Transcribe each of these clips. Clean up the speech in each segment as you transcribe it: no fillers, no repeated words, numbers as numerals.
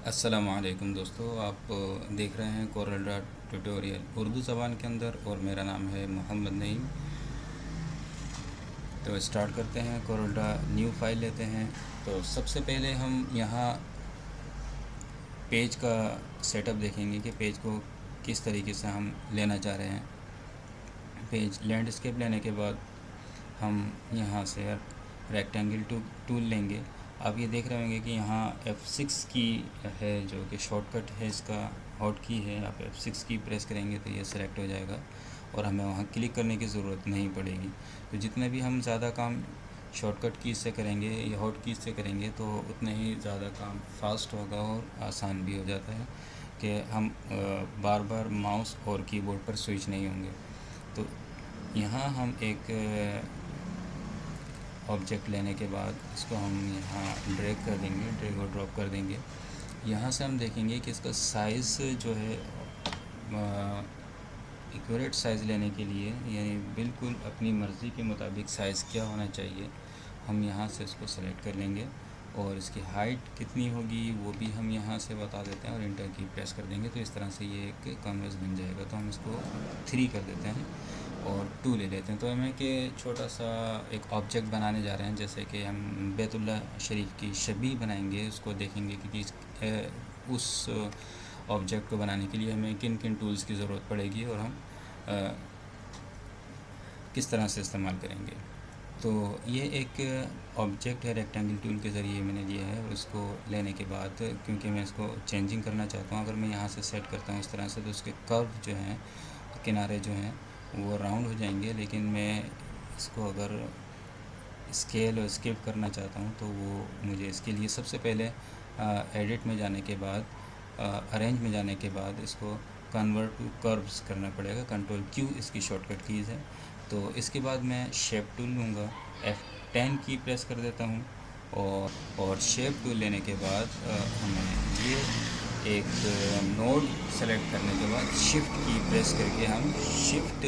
अस्सलामुअलैकुम दोस्तों, आप देख रहे हैं कोरल ड्रा ट्यूटोरियल उर्दू ज़बान के अंदर और मेरा नाम है मोहम्मद नईम। तो स्टार्ट करते हैं। कोरल ड्रा न्यू फाइल लेते हैं। तो सबसे पहले हम यहाँ पेज का सेटअप देखेंगे कि पेज को किस तरीके से हम लेना चाह रहे हैं। पेज लैंडस्केप लेने के बाद हम यहाँ से रेक्टेंगल टूल लेंगे। आप ये देख रहे होंगे कि यहाँ F6 की है जो कि शॉर्टकट है, इसका हॉट की है। आप F6 की प्रेस करेंगे तो ये सेलेक्ट हो जाएगा और हमें वहाँ क्लिक करने की ज़रूरत नहीं पड़ेगी। तो जितने भी हम ज़्यादा काम शॉर्टकट की से करेंगे या हॉट की से करेंगे तो उतने ही ज़्यादा काम फास्ट होगा और आसान भी हो जाता है कि हम बार बार माउस और कीबोर्ड पर स्विच नहीं होंगे। तो यहाँ हम एक ऑब्जेक्ट लेने के बाद इसको हम यहाँ ड्रैग कर देंगे, ड्रैग और ड्रॉप कर देंगे। यहाँ से हम देखेंगे कि इसका साइज़ जो है एक्यूरेट साइज़ लेने के लिए, यानी बिल्कुल अपनी मर्ज़ी के मुताबिक साइज़ क्या होना चाहिए, हम यहाँ से इसको सेलेक्ट कर लेंगे और इसकी हाइट कितनी होगी वो भी हम यहाँ से बता देते हैं और इंटर की प्रेस कर देंगे। तो इस तरह से ये एक कैनवस बन जाएगा। तो हम इसको 3 कर देते हैं और 2 ले लेते हैं। तो हमें कि छोटा सा एक ऑब्जेक्ट बनाने जा रहे हैं, जैसे कि हम बैतुल्ला शरीफ की शबीह बनाएंगे। उसको देखेंगे कि उस ऑब्जेक्ट को बनाने के लिए हमें किन किन टूल्स की ज़रूरत पड़ेगी और हम किस तरह से इस्तेमाल करेंगे। तो ये एक ऑब्जेक्ट है, रेक्टेंगल टूल के ज़रिए मैंने लिया है और उसको लेने के बाद क्योंकि मैं इसको चेंजिंग करना चाहता हूँ, अगर मैं यहाँ से सेट करता हूँ इस तरह से तो उसके कर्व जो हैं, किनारे जो हैं वो राउंड हो जाएंगे। लेकिन मैं इसको अगर स्केल और स्किप करना चाहता हूँ तो वो मुझे इसके लिए सबसे पहले एडिट में जाने के बाद, अरेंज में जाने के बाद इसको कन्वर्ट टू कर्व्स करना पड़ेगा। कंट्रोल Q इसकी शॉर्टकट कीज़ है। तो इसके बाद मैं शेप टूल लूँगा, F10 की प्रेस कर देता हूँ और शेप टूल लेने के बाद हमें ये एक नोड सेलेक्ट करने के बाद शिफ्ट की प्रेस करके हम शिफ्ट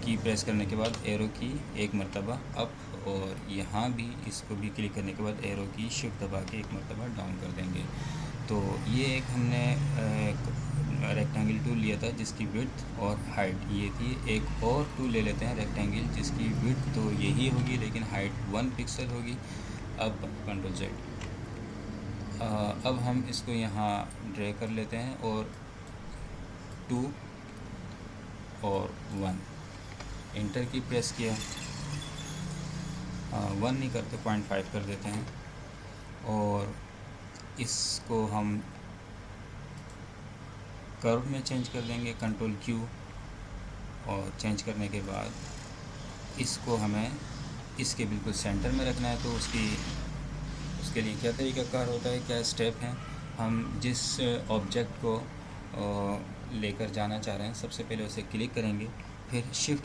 की प्रेस करने के बाद एरो की एक मरतबा अप और यहाँ भी इसको भी क्लिक करने के बाद एरो की शिफ्ट दबा के एक मरतबा डाउन कर देंगे। तो ये एक हमने रेक्टेंगल टूल लिया था जिसकी विड्थ और हाइट ये थी। एक और टूल ले लेते हैं रेक्टेंगल जिसकी विड्थ तो यही होगी लेकिन हाइट 1 पिक्सल होगी। अब कंट्रोल Z। अब हम इसको यहाँ ड्रैग कर लेते हैं और 2 और 1 इंटर की प्रेस किया। 1 नहीं करते, 0.5 कर देते हैं और इसको हम कर्व में चेंज कर देंगे, कंट्रोल Q। और चेंज करने के बाद इसको हमें इसके बिल्कुल सेंटर में रखना है। तो उसके लिए क्या तरीक़ाकार होता है, क्या स्टेप हैं। हम जिस ऑब्जेक्ट को लेकर जाना चाह रहे हैं सबसे पहले उसे क्लिक करेंगे, फिर शिफ्ट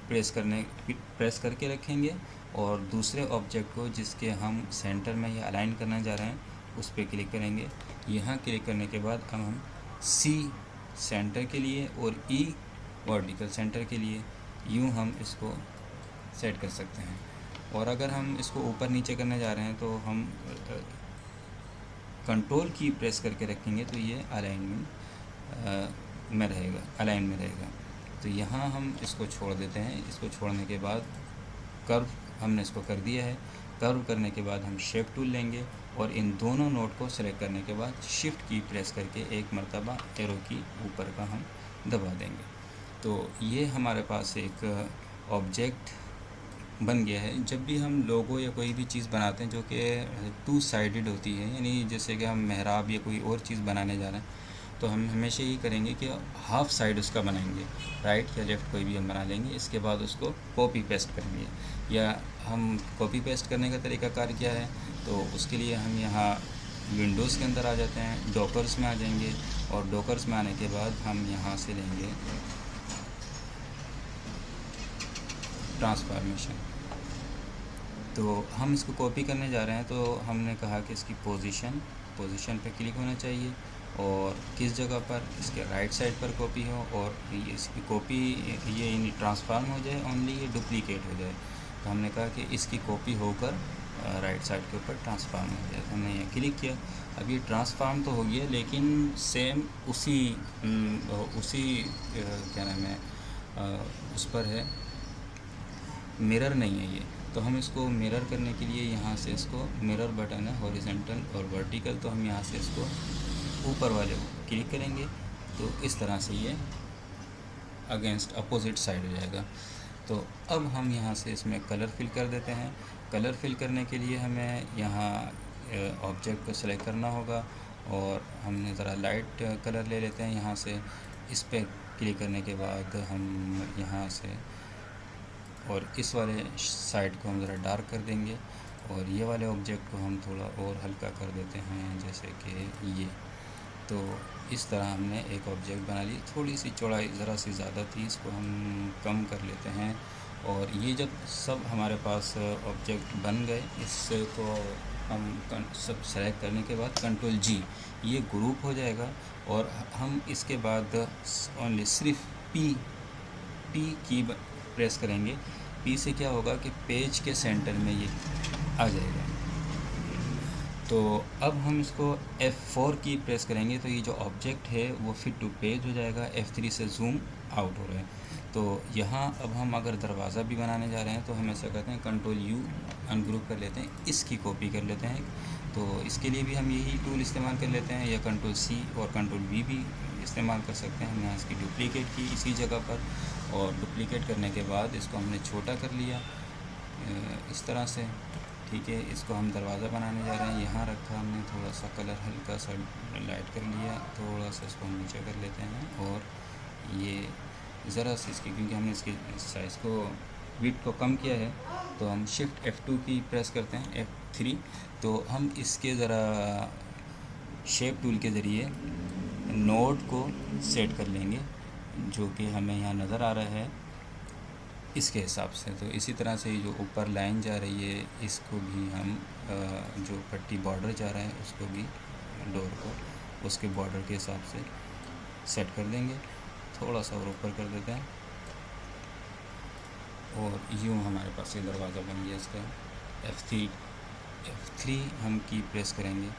प्रेस करके रखेंगे और दूसरे ऑब्जेक्ट को जिसके हम सेंटर में या अलाइन करना जा रहे हैं उस पर क्लिक करेंगे। यहाँ क्लिक करने के बाद अब हम C सेंटर के लिए और E वर्टिकल सेंटर के लिए यूँ हम इसको सेट कर सकते हैं। और अगर हम इसको ऊपर नीचे करने जा रहे हैं तो हम कंट्रोल की प्रेस करके रखेंगे तो ये अलाइन में रहेगा। तो यहाँ हम इसको छोड़ देते हैं। इसको छोड़ने के बाद कर्व हमने इसको कर दिया है। कर्व करने के बाद हम शेप टूल लेंगे और इन दोनों नोड को सेलेक्ट करने के बाद शिफ्ट की प्रेस करके एक मरतबा एरो की ऊपर का हम दबा देंगे। तो ये हमारे पास एक ऑब्जेक्ट बन गया है। जब भी हम लोगो या कोई भी चीज़ बनाते हैं जो कि 2 साइडेड होती है, यानी जैसे कि हम मेहराब या कोई और चीज़ बनाने जा रहे हैं तो हम हमेशा यही करेंगे कि हाफ़ साइड उसका बनाएंगे, राइट या लेफ़्ट कोई भी हम बना लेंगे। इसके बाद उसको कॉपी पेस्ट करेंगे। या हम कॉपी पेस्ट करने का तरीक़ाकार क्या है, तो उसके लिए हम यहाँ विंडोज़ के अंदर आ जाते हैं, डॉकर्स में आ जाएंगे और डॉकर्स में आने के बाद हम यहाँ से लेंगे ट्रांसफॉर्मेशन। तो हम इसको कॉपी करने जा रहे हैं तो हमने कहा कि इसकी पोजीशन पे क्लिक होना चाहिए और किस जगह पर, इसके राइट साइड पर कॉपी हो और इसकी कॉपी ये ट्रांसफॉर्म हो जाए, ओनली ये डुप्लीकेट हो जाए। तो हमने कहा कि इसकी कॉपी होकर राइट साइड के ऊपर ट्रांसफार्म हो गया। हमने यहाँ क्लिक किया, अब ये ट्रांसफार्म तो हो गया, लेकिन सेम उसी क्या नाम है, उस पर है, मिरर नहीं है ये। तो हम इसको मिरर करने के लिए यहाँ से इसको मिरर बटन है हॉरिजॉन्टल और वर्टिकल, तो हम यहाँ से इसको ऊपर वाले को क्लिक करेंगे तो इस तरह से ये अगेंस्ट अपोजिट साइड हो जाएगा। तो अब हम यहाँ से इसमें कलर फिल कर देते हैं। कलर फिल करने के लिए हमें यहाँ ऑब्जेक्ट को सेलेक्ट करना होगा और हमने ज़रा लाइट कलर ले लेते हैं यहाँ से। इस पर क्लिक करने के बाद हम यहाँ से और इस वाले साइड को हम ज़रा डार्क कर देंगे और ये वाले ऑब्जेक्ट को हम थोड़ा और हल्का कर देते हैं, जैसे कि ये। तो इस तरह हमने एक ऑब्जेक्ट बना ली। थोड़ी सी चौड़ाई ज़रा सी ज़्यादा थी, इसको हम कम कर लेते हैं। और ये जब सब हमारे पास ऑब्जेक्ट बन गए, इसको हम सब सेलेक्ट करने के बाद कंट्रोल जी, ये ग्रुप हो जाएगा। और हम इसके बाद ओनली सिर्फ पी की प्रेस करेंगे। पी से क्या होगा कि पेज के सेंटर में ये आ जाएगा। तो अब हम इसको F4 की प्रेस करेंगे तो ये जो ऑब्जेक्ट है वो फिट टू पेज हो जाएगा। F3 से जूम आउट हो रहा है। तो यहाँ अब हम अगर दरवाज़ा भी बनाने जा रहे हैं तो हम ऐसा करते हैं, कंट्रोल U अनग्रुप कर लेते हैं, इसकी कॉपी कर लेते हैं। तो इसके लिए भी हम यही टूल इस्तेमाल कर लेते हैं, या कंट्रोल C और कंट्रोल V भी इस्तेमाल कर सकते हैं। हमने यहाँ इसकी डुप्लीकेट की इसी जगह पर, और डुप्लीकेट करने के बाद इसको हमने छोटा कर लिया इस तरह से। ठीक है, इसको हम दरवाज़ा बनाने जा रहे हैं, यहाँ रखा हमने, थोड़ा सा कलर हल्का सा लाइट कर लिया, थोड़ा सा इसको हम नीचे कर लेते हैं। और ये ज़रा सी इसकी, क्योंकि हमने इसकी साइज़ को विड्थ को कम किया है, तो हम शिफ्ट F2 की प्रेस करते हैं, F3। तो हम इसके ज़रा शेप टूल के ज़रिए नोड को सेट कर लेंगे, जो कि हमें यहाँ नज़र आ रहा है इसके हिसाब से। तो इसी तरह से जो ऊपर लाइन जा रही है, इसको भी हम जो पट्टी बॉर्डर जा रहा है उसको भी, डोर को उसके बॉर्डर के हिसाब से सेट कर देंगे। थोड़ा सा और ऊपर कर देते हैं और यूँ हमारे पास ये दरवाज़ा बन गया इसका। F3 हम की प्रेस करेंगे